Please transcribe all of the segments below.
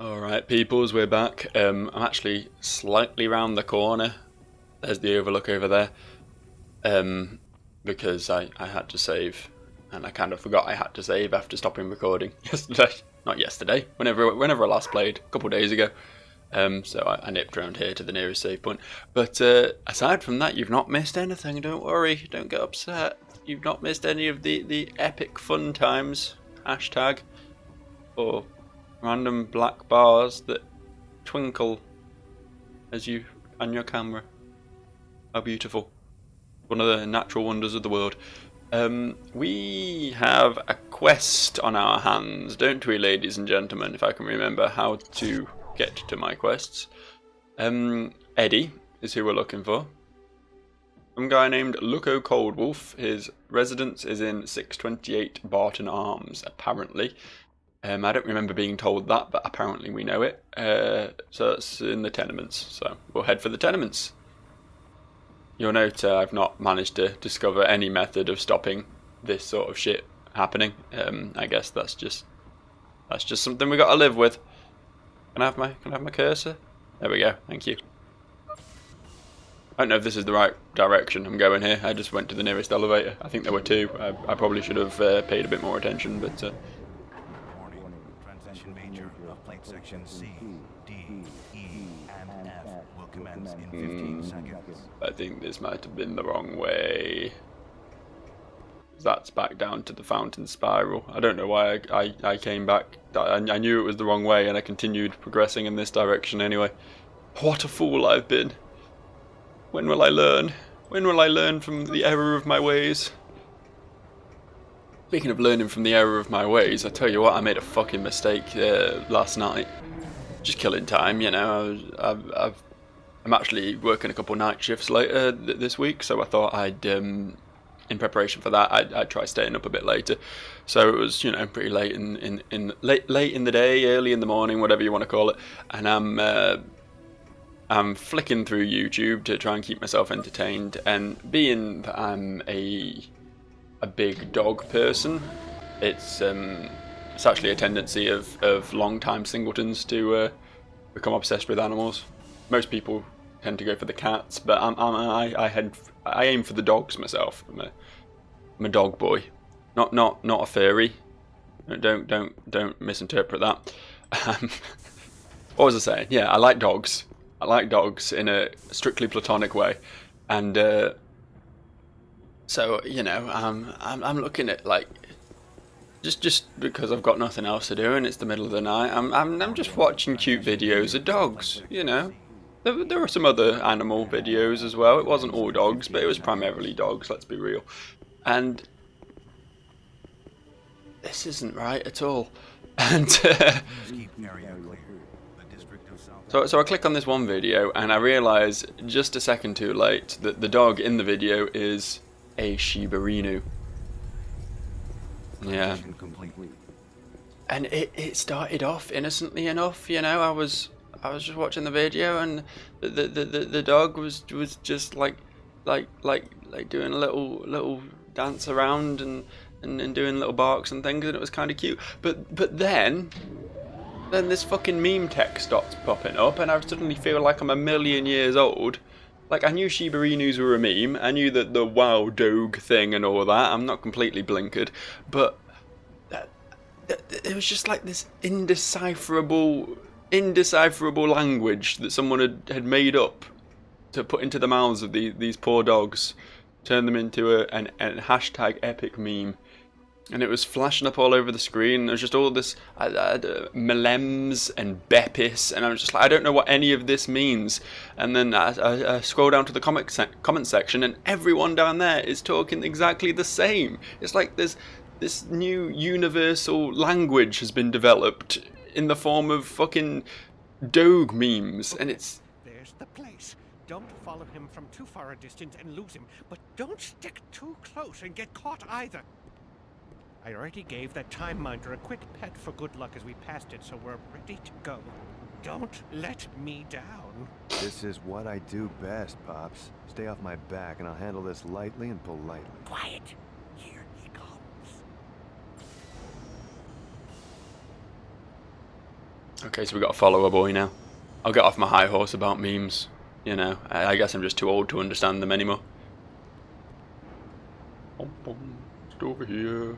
Alright, peoples, we're back. I'm actually slightly round the corner. There's the overlook over there. Because I had to save, and I kind of forgot I had to save after stopping recording yesterday. Not yesterday, whenever I last played, a couple of days ago. So I nipped around here to the nearest save point. But aside from that, you've not missed anything, don't worry, don't get upset. You've not missed any of the epic fun times, hashtag, or random black bars that twinkle as you on your camera. How beautiful. One of the natural wonders of the world. We have a quest on our hands, don't we, ladies and gentlemen, if I can remember how to get to my quests. Eddie is who we're looking for. Some guy named Luco Coldwolf. His residence is in 628 Barton Arms, apparently. I don't remember being told that, but apparently we know it. So it's in the tenements, so we'll head for the tenements. You'll note I've not managed to discover any method of stopping this sort of shit happening. I guess that's just something we got to live with. Can I have my cursor? There we go. Thank you. I don't know if this is the right direction I'm going here. I just went to the nearest elevator. I think there were two. I probably should have paid a bit more attention, but. Transition major of plate section C, D, E, and F will commence in 15 seconds. I think this might have been the wrong way. That's back down to the fountain spiral. I don't know why I came back. I knew it was the wrong way and I continued progressing in this direction anyway. What a fool I've been. When will I learn? When will I learn from the error of my ways? Speaking of learning from the error of my ways, I tell you what, I made a fucking mistake last night. Just killing time, you know. I'm actually working a couple night shifts later this week, so I thought I'd, in preparation for that, I'd try staying up a bit later. So it was, you know, pretty late late in the day, early in the morning, whatever you want to call it, and I'm flicking through YouTube to try and keep myself entertained. And being that I'm a big dog person, it's actually a tendency of long-time singletons to become obsessed with animals. Most people tend to go for the cats, but I aim for the dogs myself. I'm a dog boy, not a furry. Don't misinterpret that. What was I saying? Yeah, I like dogs. I like dogs in a strictly platonic way, and so you know, I'm looking at like just because I've got nothing else to do and it's the middle of the night. I'm just watching cute videos of dogs. You know, there were some other animal videos as well. It wasn't all dogs, but it was primarily dogs. Let's be real. And this isn't right at all. And so I click on this one video and I realise just a second too late that the dog in the video is a Shiba Inu. Yeah. And it started off innocently enough, you know. I was just watching the video and the dog was just like doing a little dance around and doing little barks and things, and it was kind of cute. But then this fucking meme text starts popping up and I suddenly feel like I'm a million years old. Like, I knew Shiba Inus were a meme, I knew that the wow dog thing and all that, I'm not completely blinkered, but it was just like this indecipherable language that someone had made up to put into the mouths of these poor dogs, turn them into a hashtag epic meme. And it was flashing up all over the screen. There was just all this Melems and Beppis, and I was just like, I don't know what any of this means. And then I scroll down to the comment section, and everyone down there is talking exactly the same. It's like this new universal language has been developed in the form of fucking dog memes, and it's... There's the place. Don't follow him from too far a distance and lose him, but don't stick too close and get caught either. I already gave that time minder a quick pet for good luck as we passed it, so we're ready to go. Don't let me down. This is what I do best, Pops. Stay off my back and I'll handle this lightly and politely. Quiet. Here he comes. Okay, so we got a follower boy now. I'll get off my high horse about memes. You know, I guess I'm just too old to understand them anymore. Just over here.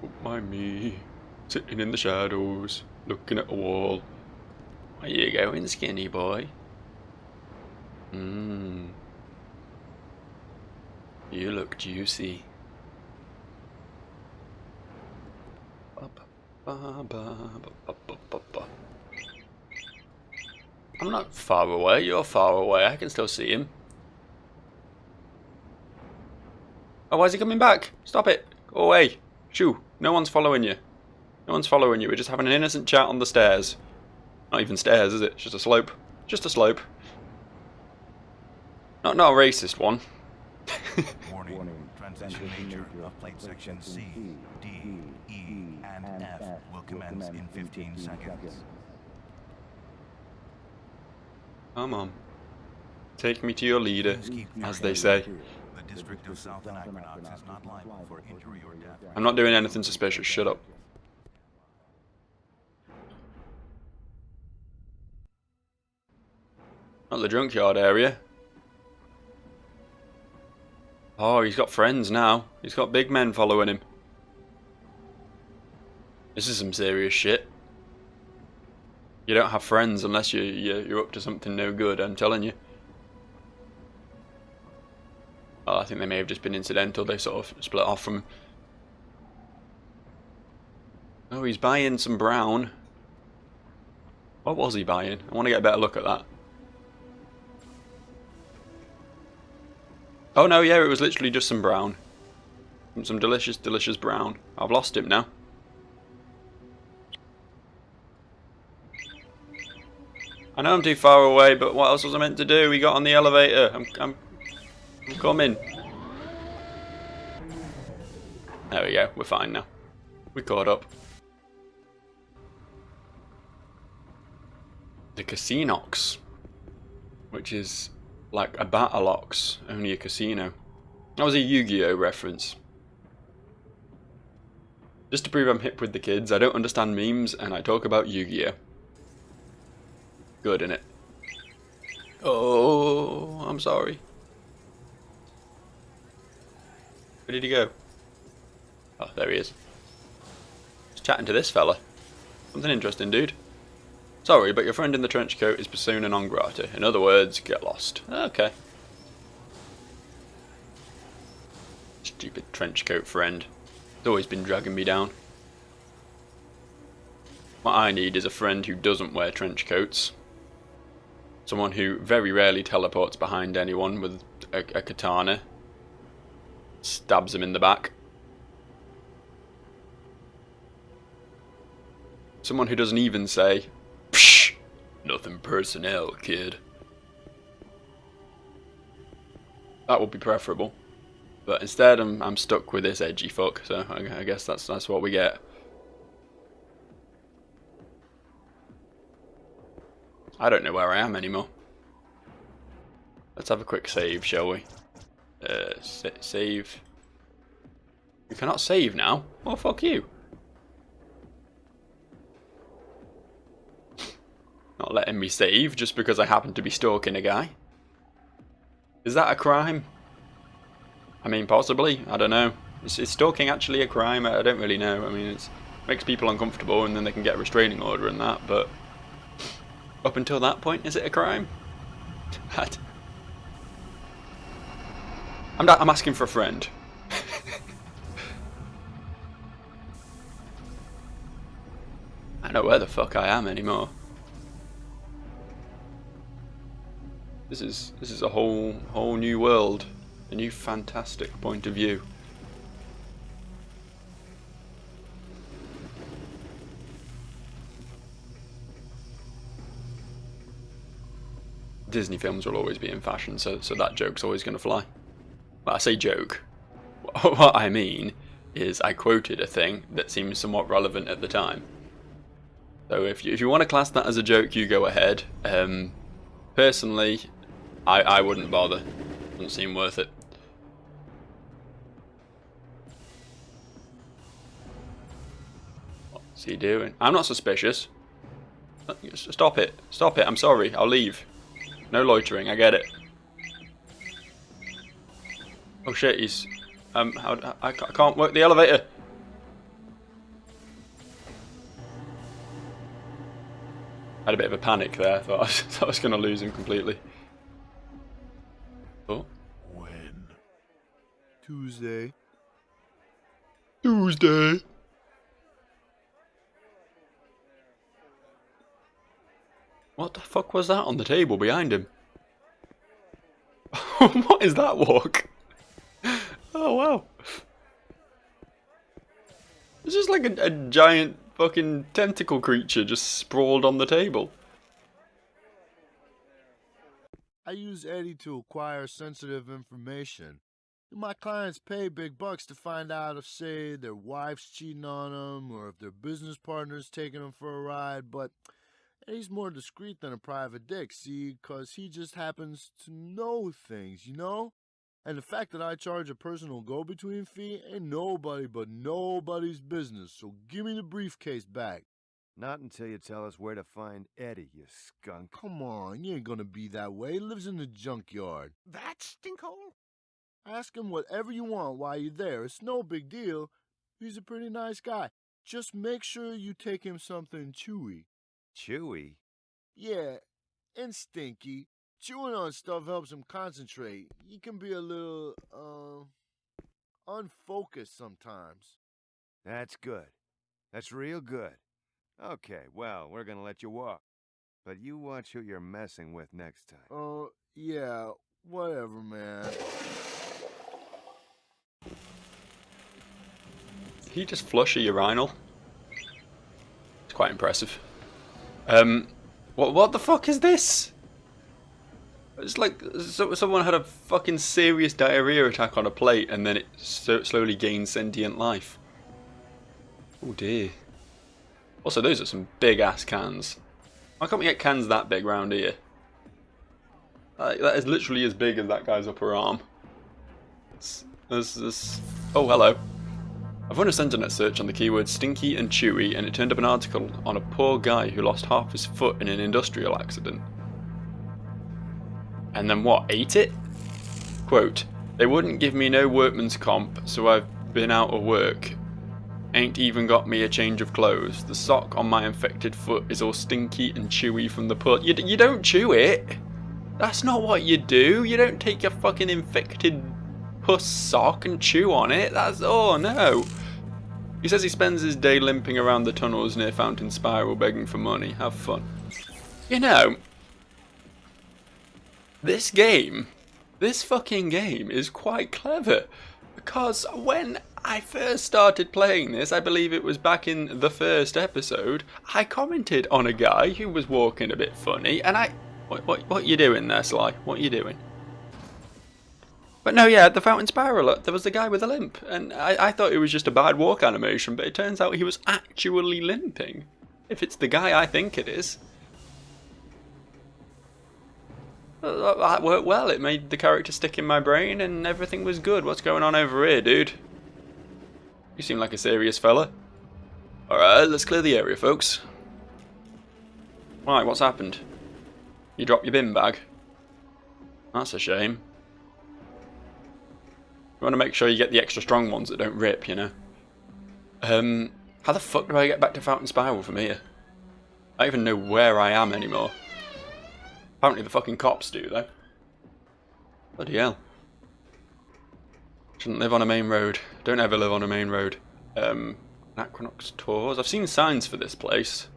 Don't mind me. Sitting in the shadows, looking at a wall. Where you going, skinny boy? You look juicy. I'm not far away, you're far away, I can still see him. Oh, why is he coming back? Stop it! Go away! Shoo! No one's following you. No one's following you, we're just having an innocent chat on the stairs. Not even stairs, is it? It's just a slope. Just a slope. Not a racist one. Warning. Transition nature of plate section C, D, E, and F will commence in 15 seconds. Come on. Take me to your leader, as they say. The district of South Anachronox is not liable for injury or death. I'm not doing anything suspicious, shut up. Not the junkyard area. Oh, he's got friends now. He's got big men following him. This is some serious shit. You don't have friends unless you're up to something no good, I'm telling you. Well, I think they may have just been incidental. They sort of split off from him. Oh, he's buying some brown. What was he buying? I want to get a better look at that. Oh no, yeah, it was literally just some brown. Some delicious, delicious brown. I've lost him now. I know I'm too far away, but what else was I meant to do? We got on the elevator. I'm coming. There we go. We're fine now. We caught up. The Casinox, which is like a Batalox, only a casino. That was a Yu-Gi-Oh reference. Just to prove I'm hip with the kids, I don't understand memes and I talk about Yu-Gi-Oh. Good, innit? Oh, I'm sorry. Where did he go? Oh, there he is. Just chatting to this fella. Something interesting, dude. Sorry, but your friend in the trench coat is persona non grata. In other words, get lost. Okay. Stupid trench coat friend. He's always been dragging me down. What I need is a friend who doesn't wear trench coats. Someone who very rarely teleports behind anyone with a katana. Stabs him in the back. Someone who doesn't even say, "Psh, nothing personnel, kid." That would be preferable. But instead I'm stuck with this edgy fuck, so I guess that's what we get. I don't know where I am anymore. Let's have a quick save, shall we? Save. You cannot save now? Oh, fuck you. Not letting me save just because I happen to be stalking a guy. Is that a crime? I mean, possibly. I don't know. Is stalking actually a crime? I don't really know. I mean, it makes people uncomfortable and then they can get a restraining order and that, but up until that point, is it a crime? I'm asking for a friend. I don't know where the fuck I am anymore. This is a whole new world, a new fantastic point of view. Disney films will always be in fashion, so that joke's always going to fly. Well, I say joke. What I mean is I quoted a thing that seems somewhat relevant at the time. So if you want to class that as a joke, you go ahead. Personally, I wouldn't bother. Doesn't seem worth it. What's he doing? I'm not suspicious. Stop it. Stop it. I'm sorry. I'll leave. No loitering. I get it. Oh shit, he's... I can't work the elevator. I had a bit of a panic there. Thought I was going to lose him completely. Oh. When? Tuesday. Tuesday. What the fuck was that on the table behind him? What is that walk? Oh wow. It's just like a giant fucking tentacle creature just sprawled on the table. I use Eddie to acquire sensitive information. My clients pay big bucks to find out if, say, their wife's cheating on them or if their business partner's taking them for a ride, but Eddie's more discreet than a private dick, see, 'cause he just happens to know things, you know? And the fact that I charge a personal go-between fee ain't nobody but nobody's business, so give me the briefcase back. Not until you tell us where to find Eddie, you skunk. Come on, you ain't gonna be that way. He lives in the junkyard. That stinkhole? Ask him whatever you want while you're there. It's no big deal. He's a pretty nice guy. Just make sure you take him something chewy. Chewy? Yeah, and stinky. Chewing on stuff helps him concentrate. He can be a little, unfocused sometimes. That's good. That's real good. Okay, well, we're gonna let you walk. But you watch who you're messing with next time. Yeah, whatever, man. Did he just flush a urinal? It's quite impressive. What the fuck is this? It's like someone had a fucking serious diarrhea attack on a plate and then it slowly gained sentient life. Oh dear. Also, those are some big ass cans. Why can't we get cans that big round here? That is literally as big as that guy's upper arm. Oh, hello. I've run a internet search on the keywords stinky and chewy and it turned up an article on a poor guy who lost half his foot in an industrial accident. And then what, ate it? Quote, they wouldn't give me no workman's comp, so I've been out of work. Ain't even got me a change of clothes. The sock on my infected foot is all stinky and chewy from the put. You don't chew it. That's not what you do. You don't take your fucking infected puss sock and chew on it. That's, oh no. He says he spends his day limping around the tunnels near Fountain Spiral begging for money. Have fun. You know, this fucking game is quite clever. Because when I first started playing this, I believe it was back in the first episode, I commented on a guy who was walking a bit funny, and what you doing there, Sly? What you doing? But no, yeah, the Fountain Spiral, there was the guy with a limp, and I thought it was just a bad walk animation, but it turns out he was actually limping. If it's the guy I think it is. That worked well, it made the character stick in my brain, and everything was good. What's going on over here, dude? You seem like a serious fella. Alright, let's clear the area, folks. Right, what's happened? You dropped your bin bag? That's a shame. You want to make sure you get the extra strong ones that don't rip, you know? How the fuck do I get back to Fountain Spiral from here? I don't even know where I am anymore. Apparently the fucking cops do, though. Bloody hell. Shouldn't live on a main road. Don't ever live on a main road. Anachronox tours. I've seen signs for this place.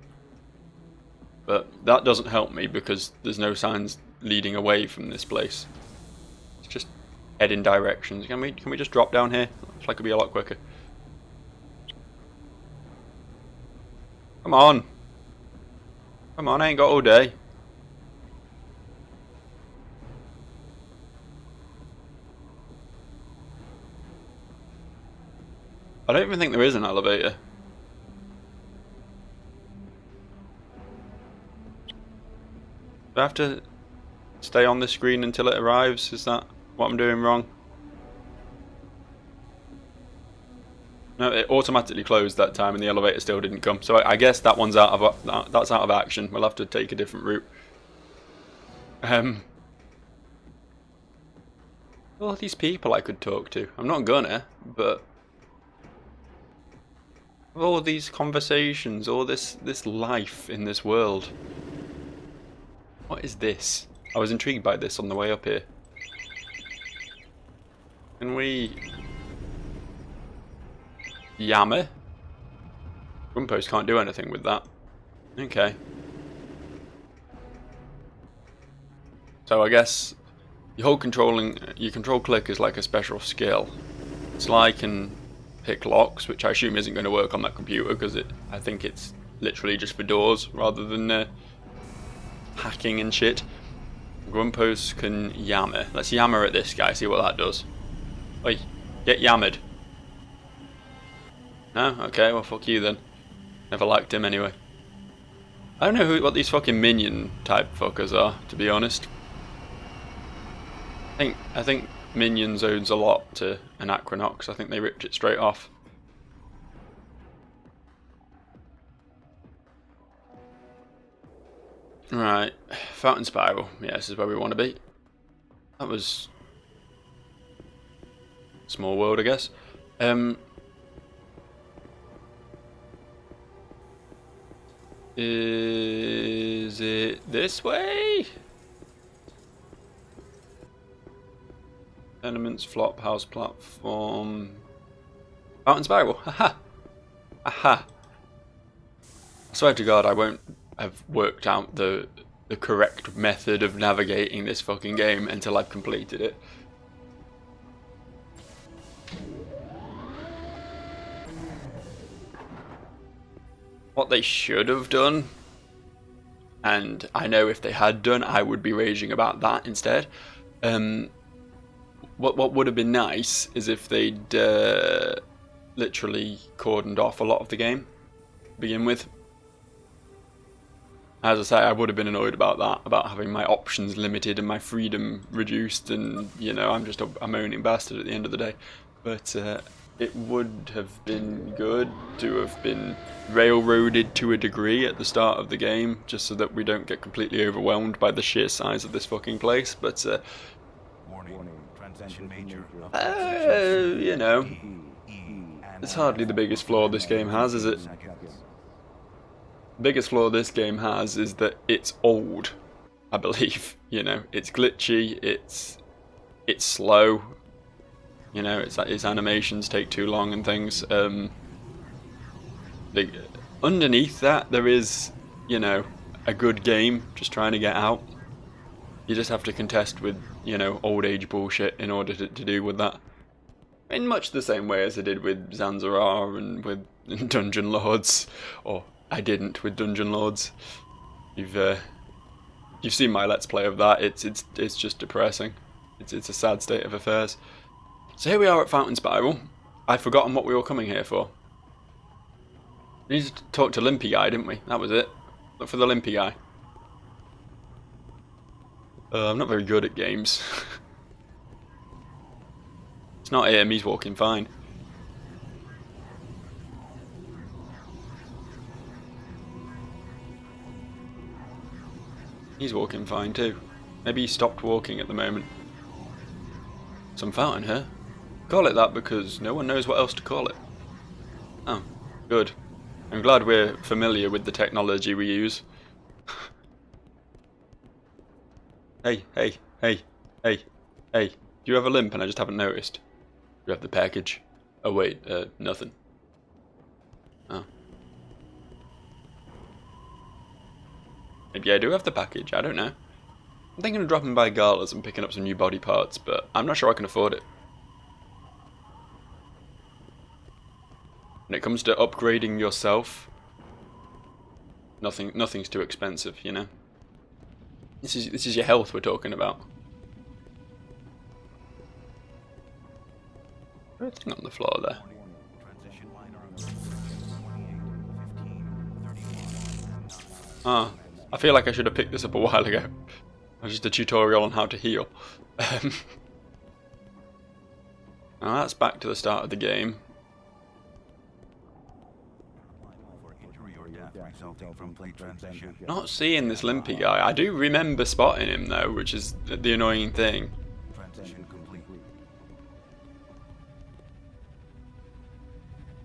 But that doesn't help me because there's no signs leading away from this place. It's just heading directions. Can we just drop down here? Looks like it'd be a lot quicker. Come on. Come on, I ain't got all day. I don't even think there is an elevator. Do I have to stay on the screen until it arrives? Is that what I'm doing wrong? No, it automatically closed that time, and the elevator still didn't come. So I guess that one's out of that's out of action. We'll have to take a different route. All these people I could talk to. I'm not gonna, but all these conversations, all this life in this world. What is this? I was intrigued by this on the way up here. Can we yammer? Grumpos can't do anything with that. Okay. So I guess your control click is like a special skill. It's like in pick locks, which I assume isn't going to work on that computer because I think it's literally just for doors rather than hacking and shit. Grumpos can yammer. Let's yammer at this guy, see what that does. Oi, get yammered. No? Okay, well fuck you then. Never liked him anyway. I don't know what these fucking minion type fuckers are, to be honest. I think Minions owes a lot to Anachronox. I think they ripped it straight off. Right, Fountain Spiral. Yeah, this is where we want to be. That was small world, I guess. Is it this way? Elements, flop, house platform. Fountain Spiral. Haha. Aha. I swear to God, I won't have worked out the correct method of navigating this fucking game until I've completed it. What they should have done, and I know if they had done, I would be raging about that instead. What would have been nice is if they'd literally cordoned off a lot of the game to begin with. As I say, I would have been annoyed about that, about having my options limited and my freedom reduced, and you know, I'm just a moaning bastard at the end of the day. But it would have been good to have been railroaded to a degree at the start of the game, just so that we don't get completely overwhelmed by the sheer size of this fucking place. But Warning. Transition major. you know, it's hardly the biggest flaw this game has, is it? The biggest flaw this game has is that it's old, I believe. You know, it's glitchy, it's slow. You know, its animations take too long and things. Underneath that, there is, you know, a good game just trying to get out. You just have to contest with, you know, old age bullshit in order to deal with that. In much the same way as I did with Zanzibar and with Dungeon Lords, or I didn't with Dungeon Lords. You've seen my Let's Play of that. It's just depressing. It's a sad state of affairs. So here we are at Fountain Spiral. I've forgotten what we were coming here for. We needed to talk to Limpy Guy, didn't we? That was it. Look for the Limpy Guy. I'm not very good at games. It's not him, he's walking fine. He's walking fine too. Maybe he stopped walking at the moment. Some fountain here. Call it that because no one knows what else to call it. Oh, good. I'm glad we're familiar with the technology we use. Hey. Do you have a limp and I just haven't noticed? You have the package. Oh wait, nothing. Oh. Maybe I do have the package, I don't know. I'm thinking of dropping by Gala's and picking up some new body parts, but I'm not sure I can afford it. When it comes to upgrading yourself, nothing's too expensive, you know. This is your health we're talking about. Anything on the floor there? Ah, I feel like I should have picked this up a while ago. It was just a tutorial on how to heal. Now that's back to the start of the game. resulting from plate transition. Not seeing this limpy guy. I do remember spotting him though, which is the annoying thing. Transition complete.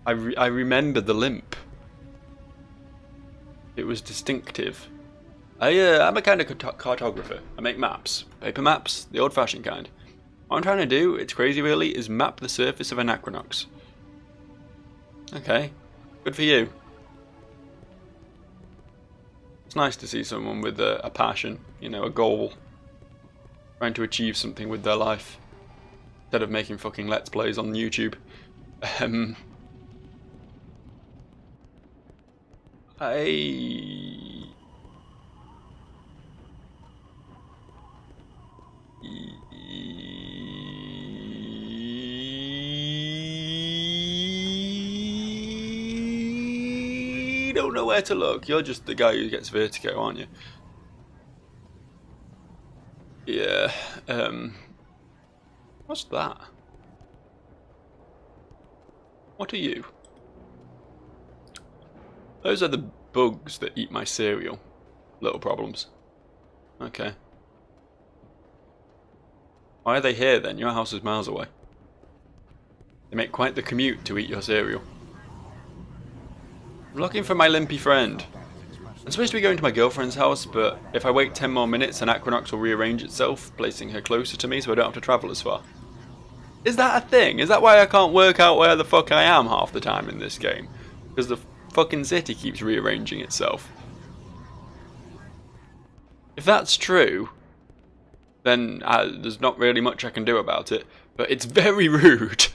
I remember the limp. It was distinctive. I'm a kind of cartographer. I make maps. Paper maps, the old-fashioned kind. What I'm trying to do, it's crazy really, is map the surface of Anachronox. Okay, good for you. It's nice to see someone with a passion, you know, a goal. Trying to achieve something with their life. Instead of making fucking Let's Plays on YouTube. Don't know where to look. You're just the guy who gets vertigo, aren't you? Yeah. What's that? What are you? Those are the bugs that eat my cereal. Little problems. Okay. Why are they here then? Your house is miles away. They make quite the commute to eat your cereal. I'm looking for my limpy friend. I'm supposed to be going to my girlfriend's house, but if I wait 10 more minutes, Anachronox will rearrange itself, placing her closer to me so I don't have to travel as far. Is that a thing? Is that why I can't work out where the fuck I am half the time in this game? Because the fucking city keeps rearranging itself. If that's true, then there's not really much I can do about it, but it's very rude.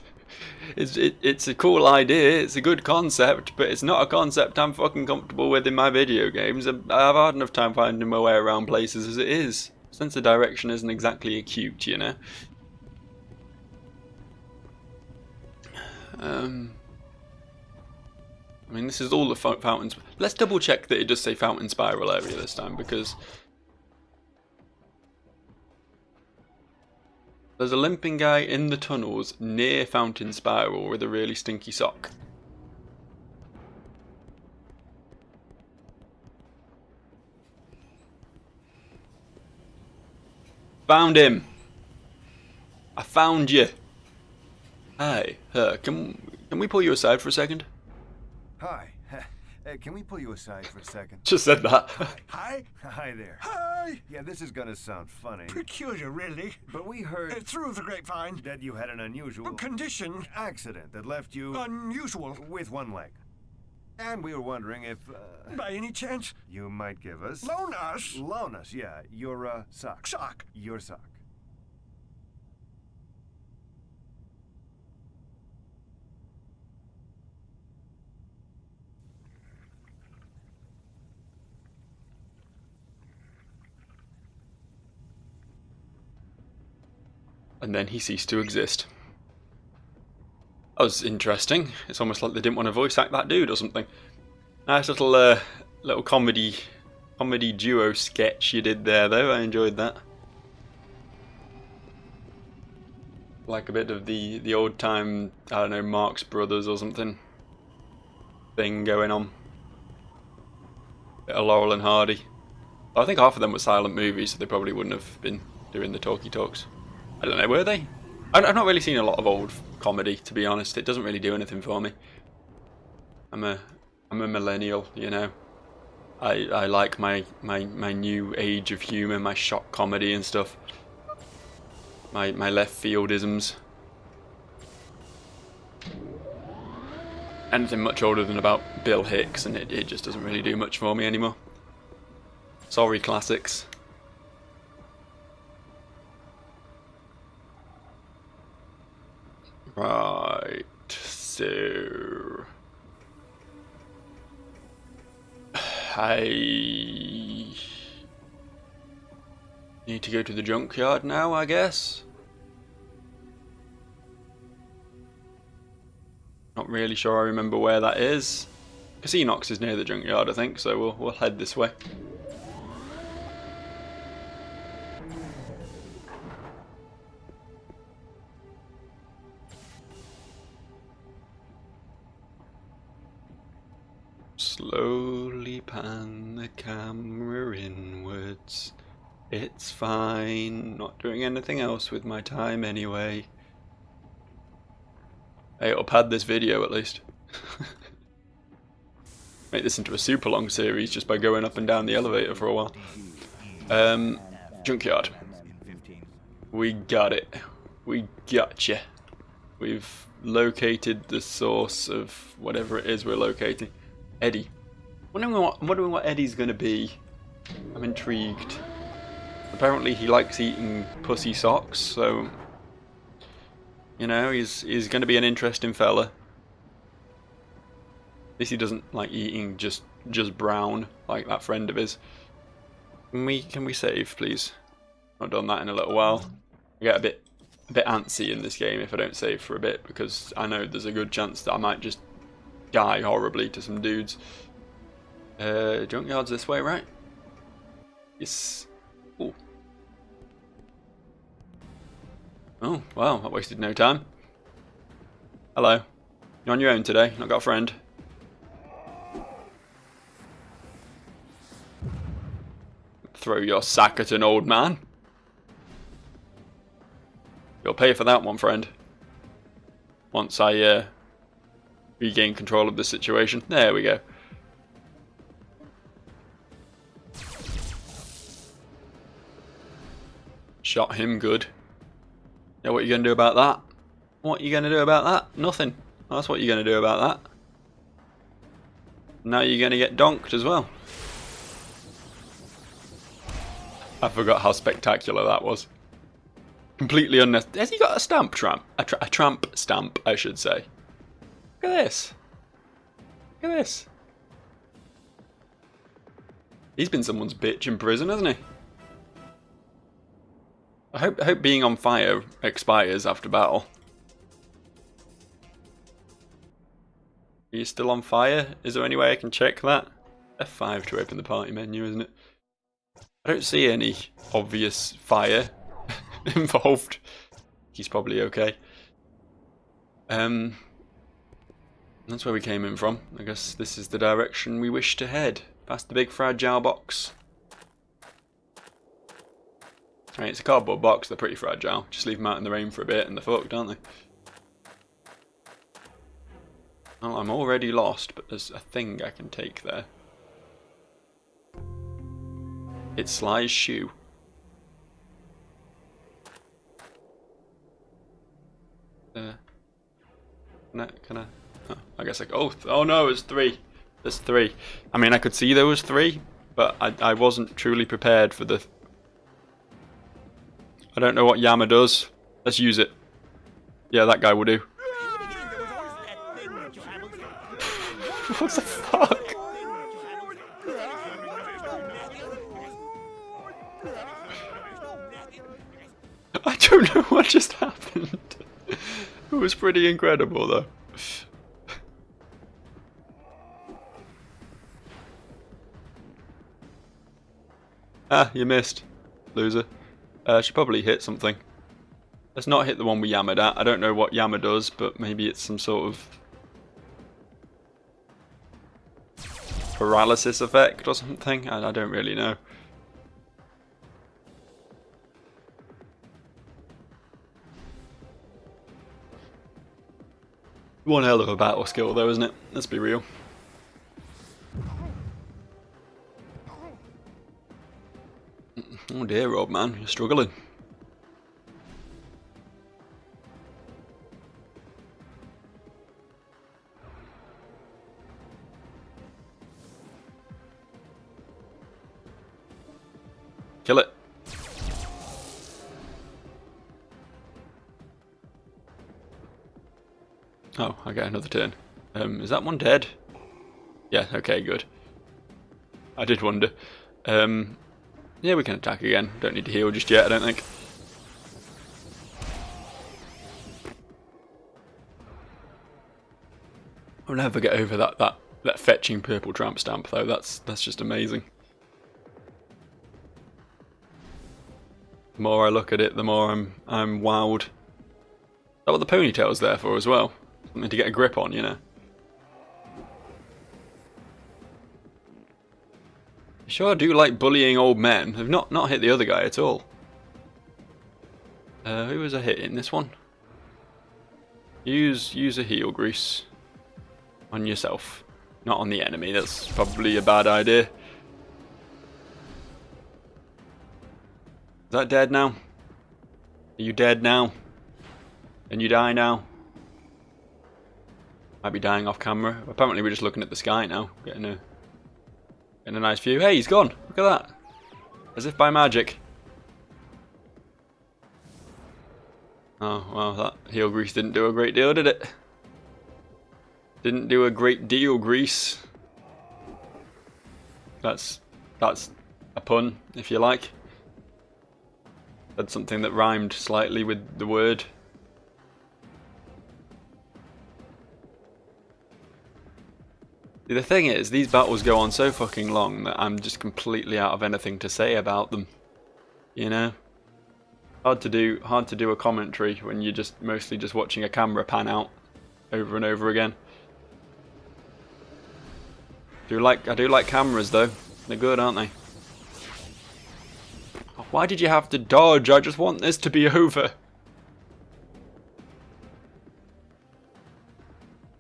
It's a cool idea, it's a good concept, but it's not a concept I'm fucking comfortable with in my video games. I've hard enough time finding my way around places as it is. Sense of direction isn't exactly acute, you know? I mean, this is all the fountains. Let's double check that it does say fountain spiral area this time, because there's a limping guy in the tunnels near Fountain Spiral with a really stinky sock. Found him! I found you! Hey, can we pull you aside for a second? Hi. Can we pull you aside for a second? Just said that. Hi? Hi there. Hi! Yeah, this is gonna sound funny, Peculiar, really. but we heard Through the grapevine. that you had an unusual Condition. accident that left you Unusual. with one leg. And we were wondering if By any chance, you might give us... loan us. Loan us, yeah. Your sock. Sock. Your sock. And then he ceased to exist. That was interesting. It's almost like they didn't want to voice act that dude or something. Nice little comedy duo sketch you did there, though. I enjoyed that. Like a bit of the old time, I don't know, Marx Brothers or something thing going on. Bit of Laurel and Hardy. I think half of them were silent movies, so they probably wouldn't have been doing the talkie talks. I don't know, were they? I've not really seen a lot of old comedy, to be honest. It doesn't really do anything for me. I'm a millennial, you know. I like my new age of humour, my shock comedy and stuff. My left field isms. Anything much older than about Bill Hicks, and it just doesn't really do much for me anymore. Sorry, classics. Right, so I need to go to the junkyard now, I guess. Not really sure I remember where that is. Anachronox is near the junkyard, I think, so we'll head this way. Slowly pass camera inwards. It's fine. Not doing anything else with my time anyway. Hey, it'll pad this video at least. Make this into a super long series just by going up and down the elevator for a while. Junkyard. We got it. We gotcha. We've located the source of whatever it is we're locating. Eddie. I'm wondering what Eddie's going to be. I'm intrigued. Apparently he likes eating pussy socks, so... You know, he's going to be an interesting fella. At least he doesn't like eating just brown, like that friend of his. Can we save, please? Not done that in a little while. I get a bit antsy in this game if I don't save for a bit, because I know there's a good chance that I might just die horribly to some dudes. Junkyard's this way, right? Yes. Ooh. Oh, wow, that wasted no time. Hello. You're on your own today, not got a friend. Throw your sack at an old man. You'll pay for that one, friend. Once I regain control of the situation. There we go. Shot him good. Yeah, what are you going to do about that? What are you going to do about that? Nothing. That's what you're going to do about that. Now you're going to get donked as well. I forgot how spectacular that was. Completely unnecessary. Has he got a stamp tramp? A tramp stamp, I should say. Look at this. Look at this. He's been someone's bitch in prison, hasn't he? I hope being on fire expires after battle. Are you still on fire? Is there any way I can check that? F5 to open the party menu, isn't it? I don't see any obvious fire involved. He's probably okay. That's where we came in from. I guess this is the direction we wish to head. Past the big fragile box. Right, it's a cardboard box, they're pretty fragile. Just leave them out in the rain for a bit and they're fucked, aren't they? Well, I'm already lost, but there's a thing I can take there. It's Sly's shoe. Can I? Oh, I guess I. Oh no, it's 3. There's 3. I mean, I could see there was 3, but I wasn't truly prepared for the. I don't know what Yama does. Let's use it. Yeah, that guy will do. What the fuck? I don't know what just happened. It was pretty incredible though. Ah, you missed. Loser. Should probably hit something. Let's not hit the one we yammered at. I don't know what Yama does, but maybe it's some sort of paralysis effect or something. I don't really know. One hell of a battle skill though, isn't it? Let's be real. Oh dear, old man, you're struggling. Kill it. Oh, I get another turn. Is that one dead? Yeah, okay, good. I did wonder. Yeah, we can attack again. Don't need to heal just yet, I don't think. I'll never get over that fetching purple tramp stamp though. That's just amazing. The more I look at it, the more I'm wowed. Is that what the ponytail's there for as well? Something to get a grip on, you know. Sure do like bullying old men. They've not hit the other guy at all. Who was I hitting? This one? Use a heel grease on yourself, not on the enemy. That's probably a bad idea. Is that dead now? Are you dead now? Can you die now? Might be dying off camera. Apparently we're just looking at the sky now, getting a nice view. Hey, he's gone. Look at that. As if by magic. Oh, well, that heel grease didn't do a great deal, did it? Didn't do a great deal, grease. That's a pun, if you like. That's something that rhymed slightly with the word. The thing is, these battles go on so fucking long that I'm just completely out of anything to say about them. You know? Hard to do a commentary when you're just mostly just watching a camera pan out over and over again. I do like cameras though. They're good, aren't they? Why did you have to dodge? I just want this to be over.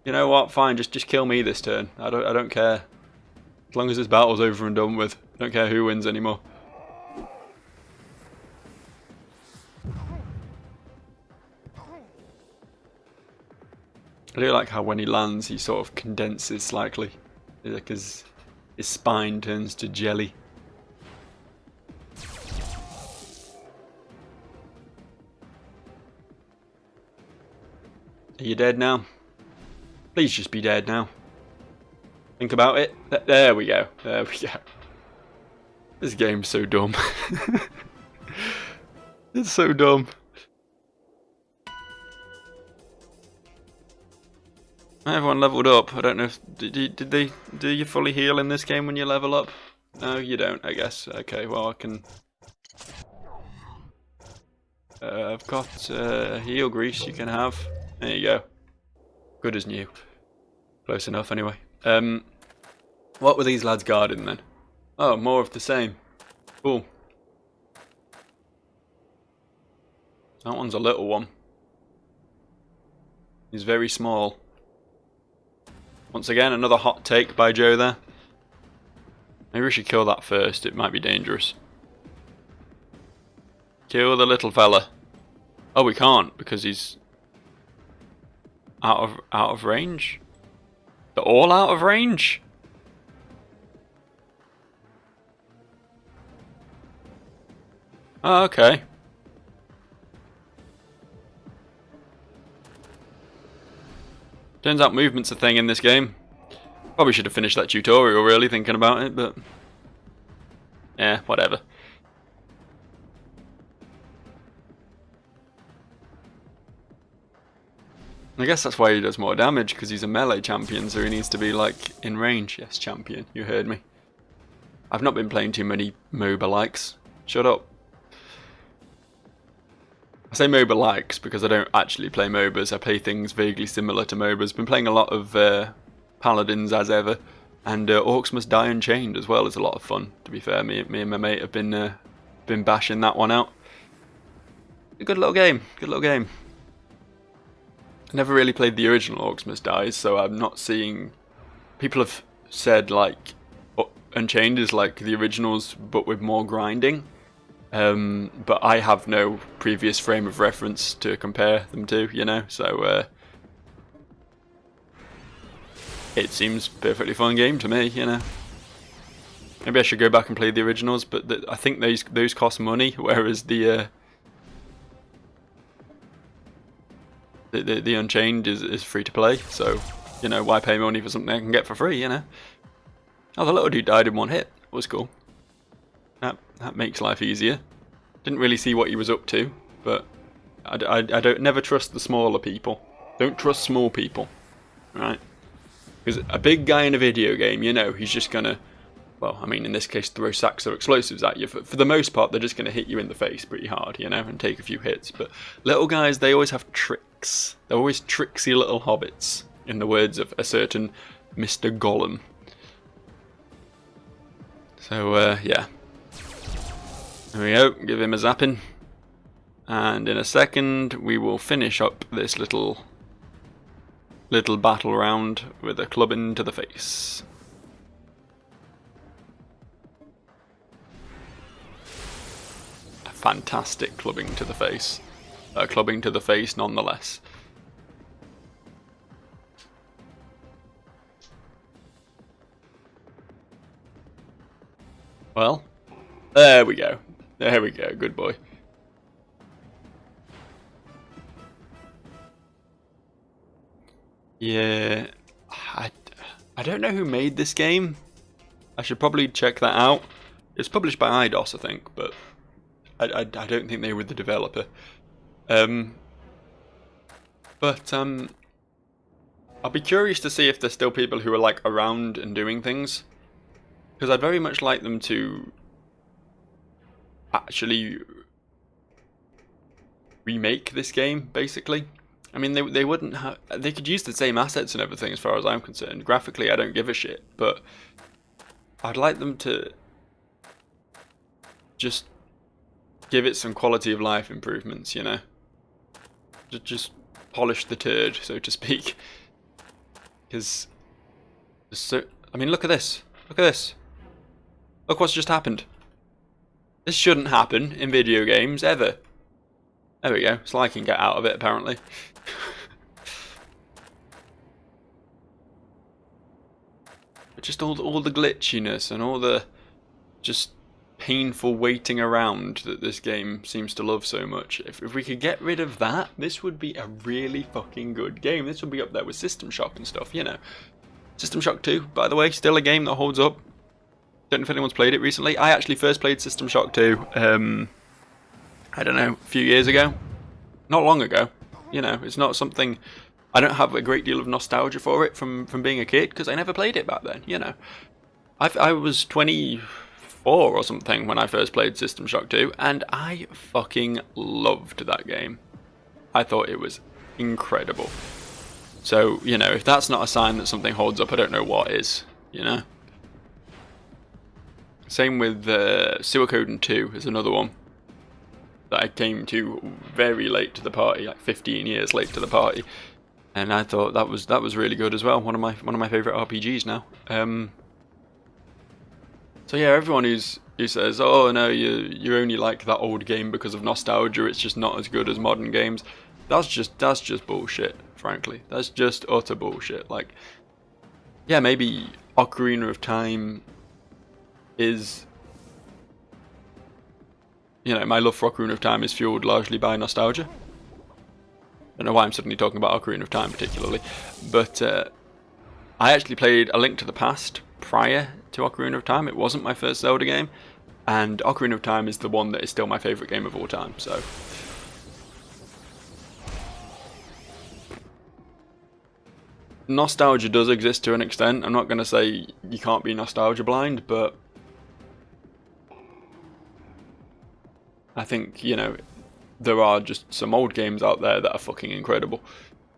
You know what? Fine, just kill me this turn. I don't care. As long as this battle's over and done with. I don't care who wins anymore. I do like how when he lands he sort of condenses slightly. Like his spine turns to jelly. Are you dead now? Please just be dead now. Think about it. There we go. There we go. This game's so dumb. It's so dumb. Everyone leveled up. I don't know if do you fully heal in this game when you level up? No, you don't, I guess. Okay, well I can. I've got heal grease. You can have. There you go. Good as new. Close enough, anyway. What were these lads guarding then? Oh, more of the same. Cool. That one's a little one. He's very small. Once again, another hot take by Joe there. Maybe we should kill that first, it might be dangerous. Kill the little fella. Oh, we can't, because he's out of range? They're all out of range? Oh, okay. Turns out movement's a thing in this game. Probably should have finished that tutorial really, thinking about it, but yeah, whatever. I guess that's why he does more damage, because he's a melee champion, so he needs to be like in range. Yes, champion, you heard me. I've not been playing too many MOBA likes. Shut up. I say MOBA likes because I don't actually play MOBAs. I play things vaguely similar to MOBAs. Been playing a lot of Paladins as ever, and Orcs Must Die Unchained as well is a lot of fun. To be fair, me and my mate have been bashing that one out. A good little game. Good little game. I never really played the original Orcs Must Die, so I'm not seeing. People have said like Unchained is like the originals, but with more grinding. But I have no previous frame of reference to compare them to, you know, so it seems a perfectly fun game to me, you know. Maybe I should go back and play the originals, but I think those cost money, whereas the Unchained is free to play, so, you know, why pay money for something I can get for free, you know. Oh, the little dude died in one hit. That was cool. That makes life easier. Didn't really see what he was up to, but I don't never trust the smaller people. Don't trust small people, right? Because a big guy in a video game, you know, he's just gonna, well, I mean, in this case, throw sacks or explosives at you. For the most part, they're just gonna hit you in the face pretty hard, you know, and take a few hits. But little guys, they always have tricks. They're always tricksy little hobbits, in the words of a certain Mr. Gollum. So, yeah. There we go, give him a zapping. And in a second, we will finish up this little battle round with a clubbing to the face. A fantastic clubbing to the face. A clubbing to the face nonetheless. Well, there we go. There we go, good boy. Yeah, I don't know who made this game. I should probably check that out. It's published by IDOS, I think, but I don't think they were the developer. But I'll be curious to see if there's still people who are like around and doing things, because I'd very much like them to actually remake this game, basically. I mean, they wouldn't have. They could use the same assets and everything, as far as I'm concerned. Graphically, I don't give a shit, but I'd like them to just give it some quality of life improvements, you know. Just polish the turd, so to speak. Because, I mean, look at this. Look at this. Look what's just happened. This shouldn't happen in video games ever. There we go. Sly can get out of it, apparently. But just all the glitchiness and all the just painful waiting around that this game seems to love so much. If we could get rid of that, this would be a really fucking good game. This would be up there with System Shock and stuff, you know. System Shock 2, by the way, still a game that holds up. Don't know if anyone's played it recently. I actually first played System Shock 2, I don't know, a few years ago. Not long ago. You know, it's not something... I don't have a great deal of nostalgia for it from being a kid, because I never played it back then, you know. I was 24 or something when I first played System Shock 2, and I fucking loved that game. I thought it was incredible. So, you know, if that's not a sign that something holds up, I don't know what is, you know. Same with Suikoden 2 is another one that I came to very late to the party, like 15 years late to the party, and I thought that was really good as well. One of my favorite RPGs now. So yeah, everyone who says, "Oh no, you only like that old game because of nostalgia. It's just not as good as modern games." That's just bullshit. Frankly, that's just utter bullshit. Like, yeah, maybe Ocarina of Time is, you know, my love for Ocarina of Time is fueled largely by nostalgia. I don't know why I'm suddenly talking about Ocarina of Time particularly, but I actually played A Link to the Past prior to Ocarina of Time. It wasn't my first Zelda game, and Ocarina of Time is the one that is still my favourite game of all time, so... Nostalgia does exist to an extent. I'm not going to say you can't be nostalgia blind, but I think, you know, there are just some old games out there that are fucking incredible.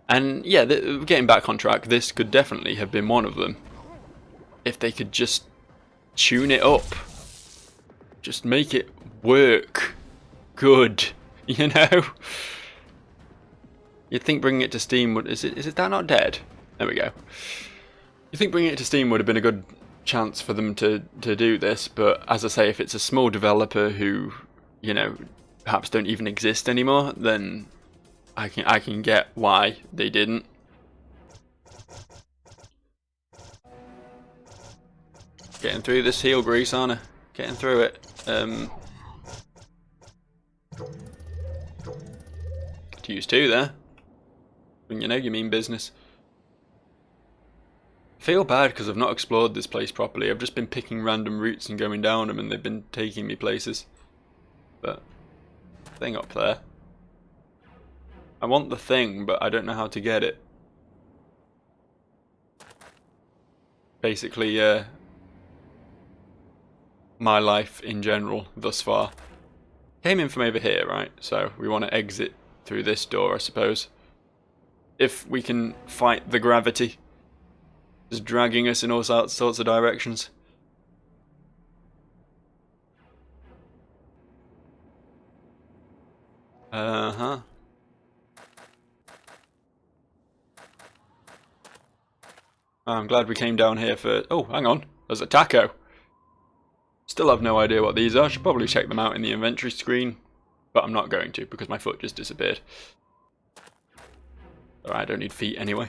And yeah, getting back on track, this could definitely have been one of them. If they could just tune it up. Just make it work good, you know? You'd think bringing it to Steam would... Is that not dead? There we go. You think bringing it to Steam would have been a good chance for them to do this, but as I say, if it's a small developer who, you know, perhaps don't even exist anymore, then I can get why they didn't. Getting through this heel grease, aren't I? Getting through it. To use 2 there. When you know you mean business. I feel bad because I've not explored this place properly. I've just been picking random routes and going down them, and they've been taking me places. But thing up there. I want the thing, but I don't know how to get it. Basically, my life in general thus far. Came in from over here, right? So we want to exit through this door, I suppose. If we can fight the gravity. Just dragging us in all sorts of directions. Uh-huh. I'm glad we came down here for... Oh, hang on. There's a taco. Still have no idea what these are. Should probably check them out in the inventory screen. But I'm not going to because my foot just disappeared. Alright, I don't need feet anyway.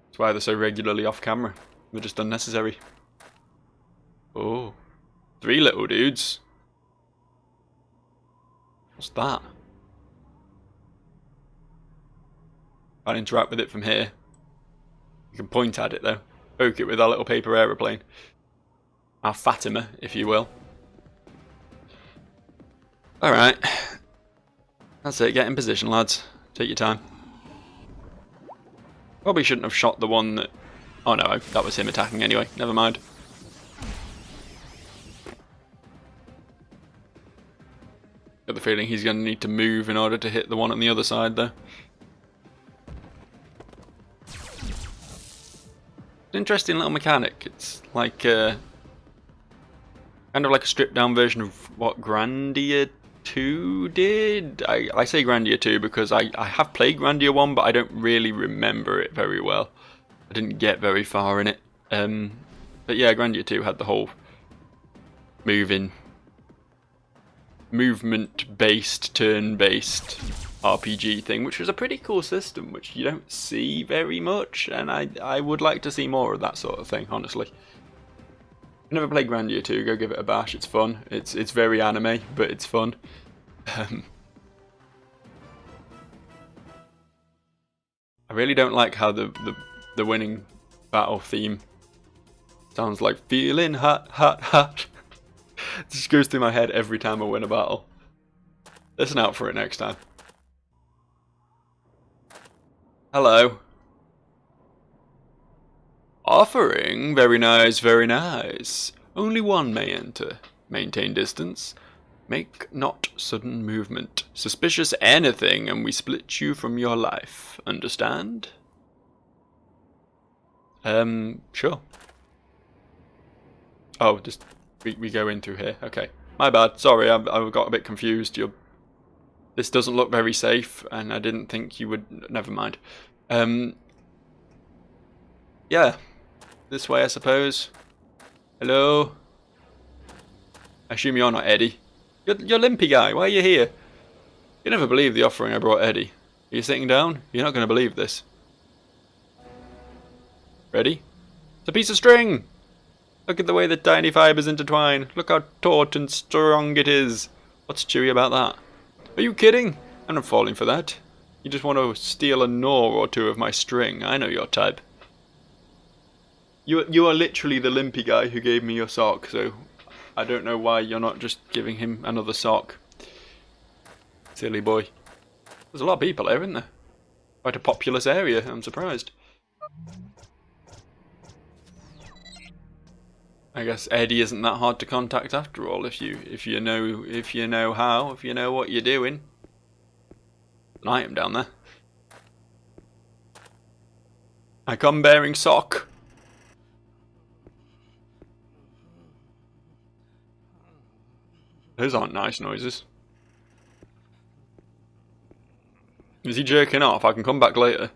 That's why they're so regularly off camera. They're just unnecessary. Oh. 3 little dudes. What's that? Can't interact with it from here. You can point at it though. Poke it with our little paper aeroplane. Our Fatima, if you will. Alright. That's it, get in position, lads. Take your time. Probably shouldn't have shot the one that... Oh no, that was him attacking anyway. Never mind. Got the feeling he's going to need to move in order to hit the one on the other side though. Interesting little mechanic. It's like kind of like a stripped down version of what Grandia 2 did. I say Grandia 2 because I have played Grandia 1 but I don't really remember it very well. I didn't get very far in it. But yeah, Grandia 2 had the whole movement based, turn based RPG thing, which was a pretty cool system, which you don't see very much, and I would like to see more of that sort of thing, honestly. I've never played Grandia 2, go give it a bash, it's fun. It's very anime, but it's fun. I really don't like how the winning battle theme sounds like feeling hot, hot, hot. It just goes through my head every time I win a battle. Listen out for it next time. Hello. Offering? Very nice, very nice. Only one may enter. Maintain distance. Make not sudden movement. Suspicious anything and we split you from your life. Understand? Sure. Oh, just we go in through here. Okay. My bad. Sorry, I got a bit confused. This doesn't look very safe, and I didn't think you would... Never mind. Yeah. This way, I suppose. Hello? I assume you're not Eddie. You're Limpy Guy. Why are you here? You never believe the offering I brought Eddie. Are you sitting down? You're not going to believe this. Ready? It's a piece of string! Look at the way the tiny fibers intertwine. Look how taut and strong it is. What's chewy about that? Are you kidding? I'm not falling for that. You just want to steal a gnaw or two of my string. I know your type. You are literally the Limpy Guy who gave me your sock, so I don't know why you're not just giving him another sock. Silly boy. There's a lot of people here, isn't there? Quite a populous area, I'm surprised. I guess Eddie isn't that hard to contact after all if you know how, if you know what you're doing. An item down there. I come bearing sock. Those aren't nice noises. Is he jerking off? I can come back later.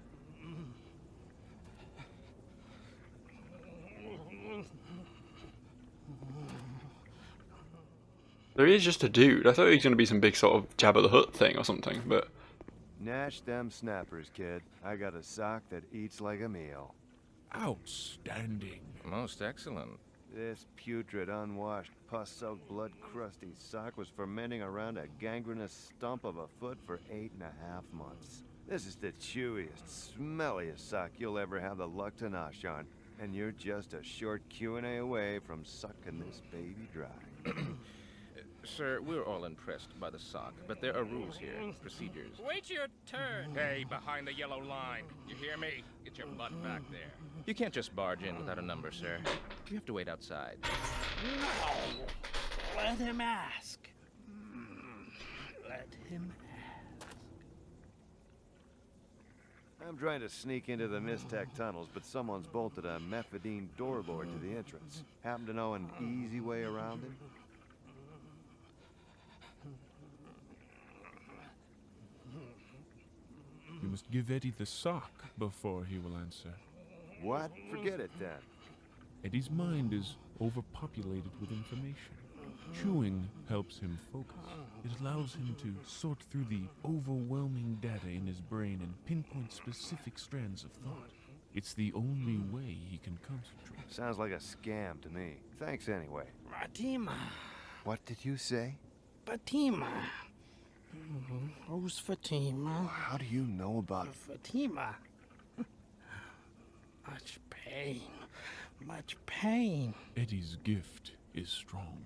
There is just a dude. I thought he was going to be some big sort of Jabba the Hutt thing or something, but... Gnash them snappers, kid. I got a sock that eats like a meal. Outstanding. Most excellent. This putrid, unwashed, pus-soaked, blood-crusty sock was fermenting around a gangrenous stump of a foot for 8.5 months. This is the chewiest, smelliest sock you'll ever have the luck to nosh on, and you're just a short Q&A away from sucking this baby dry. Sir, we're all impressed by the sock, but there are rules here, procedures. Wait your turn. Hey, behind the yellow line. You hear me? Get your butt back there. You can't just barge in without a number, sir. You have to wait outside. No. Let him ask. Let him ask. I'm trying to sneak into the Mistech tunnels, but someone's bolted a mephidine doorlord to the entrance. Happen to know an easy way around it? must give Eddie the sock before he will answer. What? Forget it then. Eddie's mind is overpopulated with information. Chewing helps him focus. It allows him to sort through the overwhelming data in his brain and pinpoint specific strands of thought. It's the only way he can concentrate. Sounds like a scam to me. Thanks anyway. Fatima. What did you say? Fatima. Who's Fatima? How do you know about... Fatima. Much pain. Much pain. Eddie's gift is strong.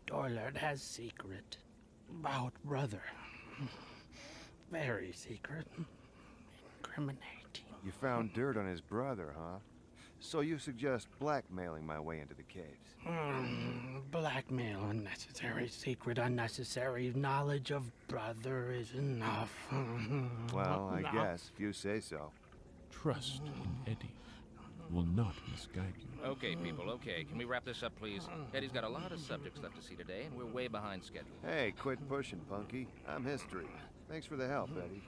Doylord has secret about brother. Very secret. Incriminating. You found dirt on his brother, huh? So you suggest blackmailing my way into the caves? Blackmail, unnecessary secret, unnecessary knowledge of brother is enough. Well, I guess, if you say so. Trust in Eddie will not misguide you. Okay, people, okay. Can we wrap this up, please? Eddie's got a lot of subjects left to see today, and we're way behind schedule. Hey, quit pushing, Punky. I'm history. Thanks for the help, Eddie.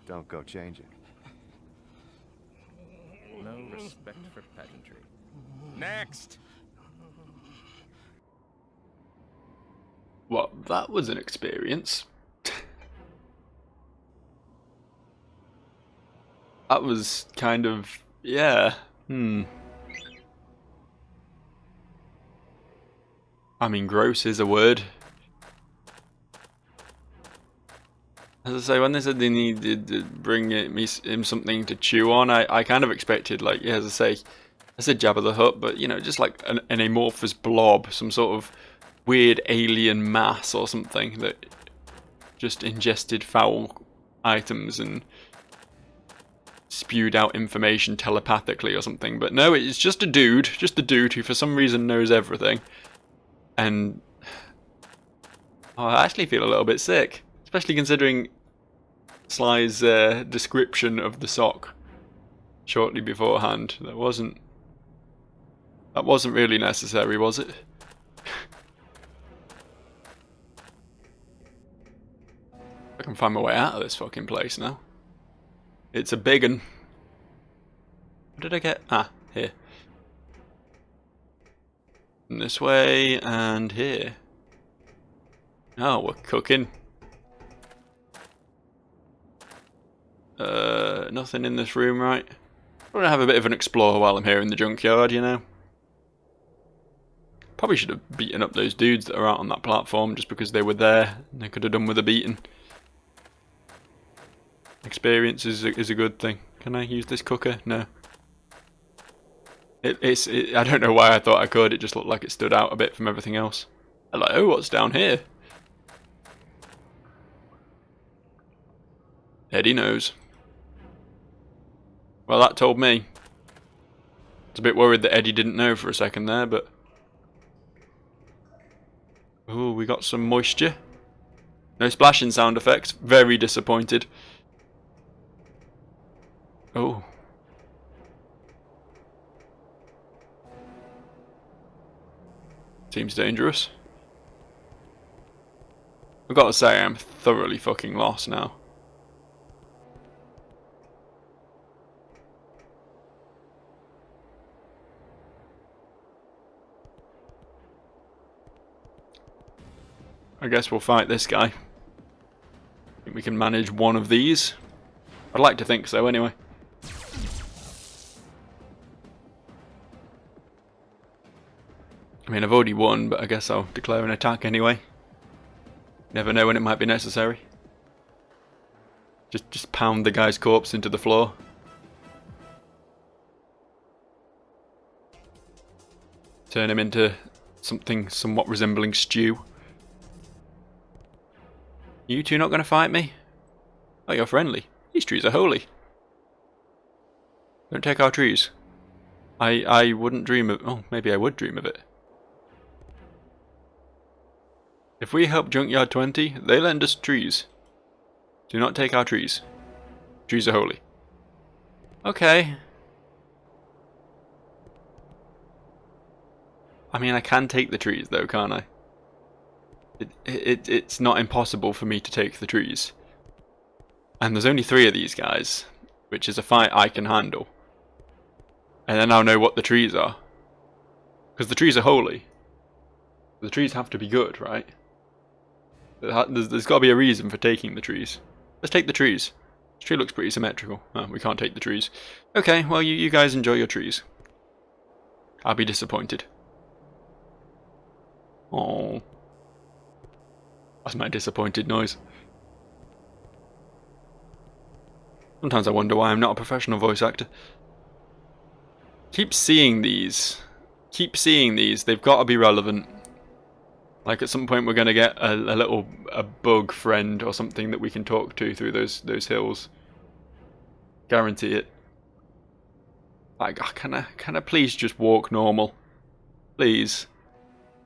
Don't go changing. No respect for pageantry. Next! Well, that was an experience. That was kind of... yeah. I mean, gross is a word. As I say, when they said they needed to bring him something to chew on, I kind of expected, like, yeah, as I say, I said Jabba the Hutt, but, you know, just like an amorphous blob, some sort of weird alien mass or something that just ingested foul items and spewed out information telepathically or something. But no, it's just a dude who for some reason knows everything. And I actually feel a little bit sick. Especially considering Sly's description of the sock shortly beforehand. That wasn't really necessary, was it? I can find my way out of this fucking place now. It's a big un. What did I get? Ah, here. And this way and here. Oh, we're cooking. Nothing in this room, right? I'm gonna have a bit of an explore while I'm here in the junkyard, you know. Probably should have beaten up those dudes that are out on that platform just because they were there. They could have done with a beating. Experience is a good thing. Can I use this cooker? No. I don't know why I thought I could. It just looked like it stood out a bit from everything else. Hello, what's down here? Eddie knows. Well, that told me. I was a bit worried that Eddie didn't know for a second there, but... ooh, we got some moisture. No splashing sound effects. Very disappointed. Oh. Seems dangerous. I've got to say, I'm thoroughly fucking lost now. I guess we'll fight this guy. Think we can manage one of these? I'd like to think so, anyway. I mean, I've already won, but I guess I'll declare an attack anyway. Never know when it might be necessary. Just pound the guy's corpse into the floor. Turn him into something somewhat resembling stew. You two not going to fight me? Oh, you're friendly. These trees are holy. Don't take our trees. I wouldn't dream of... oh, maybe I would dream of it. If we help Junkyard 20, they lend us trees. Do not take our trees. Trees are holy. Okay. I mean, I can take the trees though, can't I? It's not impossible for me to take the trees. And there's only 3 of these guys, which is a fight I can handle. And then I'll know what the trees are. Because the trees are holy. The trees have to be good, right? There's got to be a reason for taking the trees. Let's take the trees. This tree looks pretty symmetrical. Oh, we can't take the trees. Okay, well, you guys enjoy your trees. I'll be disappointed. Oh, that's my disappointed noise. Sometimes I wonder why I'm not a professional voice actor. Keep seeing these. Keep seeing these. They've got to be relevant. Like at some point we're going to get a bug friend or something that we can talk to through those hills. Guarantee it. Like, can I please just walk normal? Please.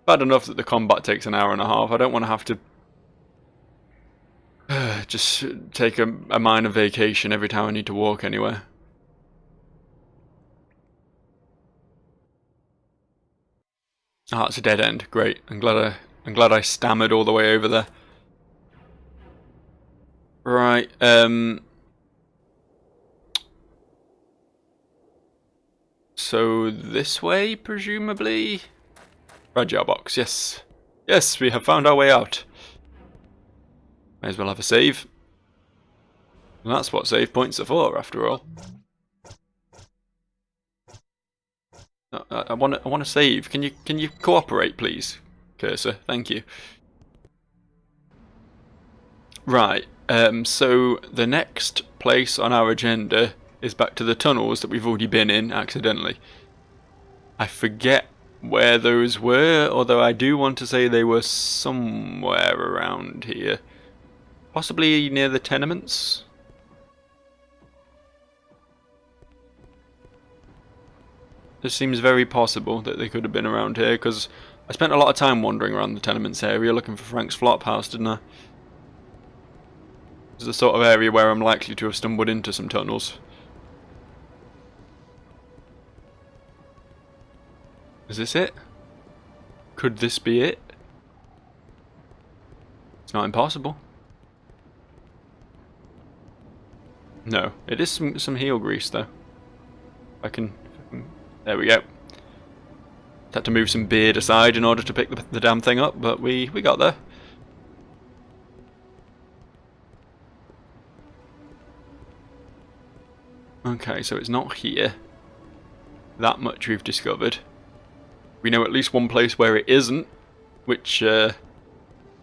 Bad enough that the combat takes an hour and a half. I don't want to have to just take a minor vacation every time I need to walk anywhere. Ah, it's a dead end. Great. I'm glad I stammered all the way over there. Right. So this way, presumably. Fragile box. Yes. Yes, we have found our way out. May as well have a save. And that's what save points are for, after all. I want to save. Can you cooperate, please, cursor? Thank you. Right. So the next place on our agenda is back to the tunnels that we've already been in accidentally. I forget where those were, although I do want to say they were somewhere around here. Possibly near the tenements? It seems very possible that they could have been around here, because I spent a lot of time wandering around the tenements area looking for Frank's flop house, didn't I? It's the sort of area where I'm likely to have stumbled into some tunnels. Is this it? Could this be it? It's not impossible. No, it is some heel grease though. I can there we go. Had to move some beard aside in order to pick the damn thing up, but we got there. Okay, so it's not here. That much we've discovered. We know at least one place where it isn't, which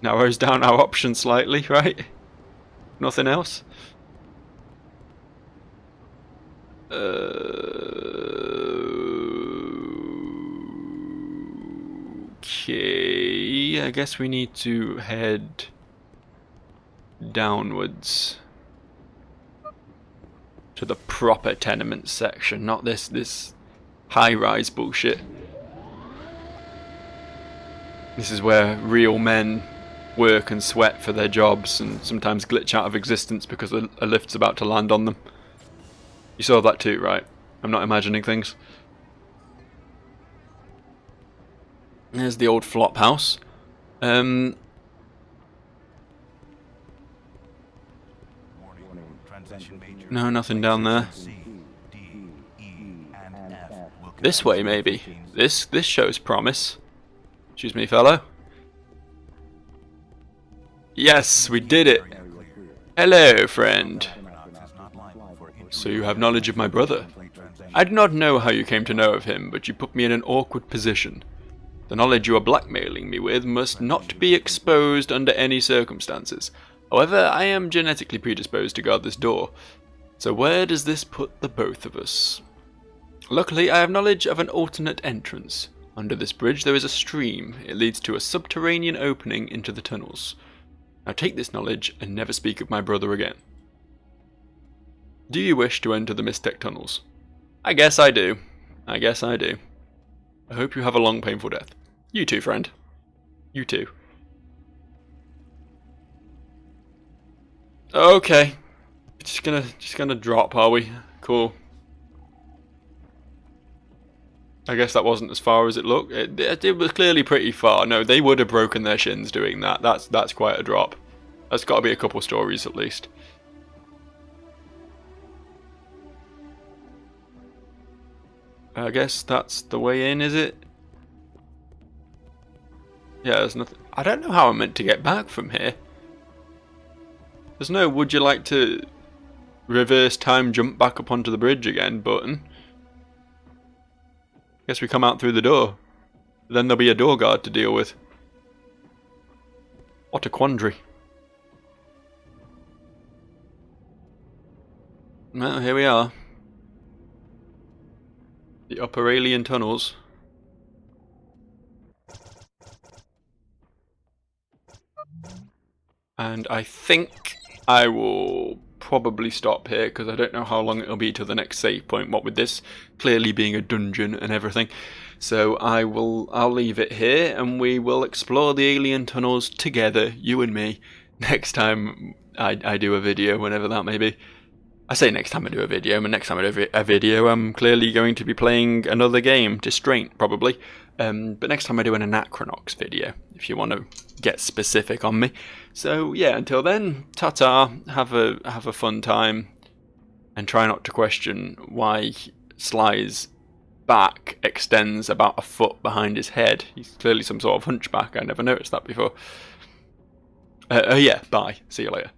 narrows down our options slightly, right? Nothing else? Okay, I guess we need to head downwards to the proper tenement section, not this high-rise bullshit. This is where real men work and sweat for their jobs and sometimes glitch out of existence because a lift's about to land on them. You saw that too, right? I'm not imagining things. There's the old flop house. No, nothing down there. This way, maybe. This shows promise. Excuse me, fellow. Yes, we did it. Hello, friend. So you have knowledge of my brother. I do not know how you came to know of him, but you put me in an awkward position. The knowledge you are blackmailing me with must not be exposed under any circumstances. However, I am genetically predisposed to guard this door. So where does this put the both of us? Luckily, I have knowledge of an alternate entrance. Under this bridge there is a stream. It leads to a subterranean opening into the tunnels. Now take this knowledge and never speak of my brother again. Do you wish to enter the Mistec tunnels? I guess I do. I guess I do. I hope you have a long, painful death. You too, friend. You too. Okay. Just gonna drop, are we? Cool. I guess that wasn't as far as it looked. It was clearly pretty far. No, they would have broken their shins doing that. That's quite a drop. That's got to be a couple stories at least. I guess that's the way in, is it? Yeah, there's nothing. I don't know how I'm meant to get back from here. There's no would you like to reverse time jump back up onto the bridge again button. Guess we come out through the door. Then there'll be a door guard to deal with. What a quandary. Well, here we are. The upper alien tunnels. And I think I will probably stop here because I don't know how long it'll be till the next save point, what with this clearly being a dungeon and everything. So I'll leave it here and we will explore the alien tunnels together, you and me, next time I do a video, whenever that may be. I say next time I do a video, but next time I do a video I'm clearly going to be playing another game, Distraint probably. But next time I do an Anachronox video, if you want to get specific on me. So yeah, until then, ta-ta, have a fun time, and try not to question why Sly's back extends about a foot behind his head. He's clearly some sort of hunchback, I never noticed that before. Yeah, bye, see you later.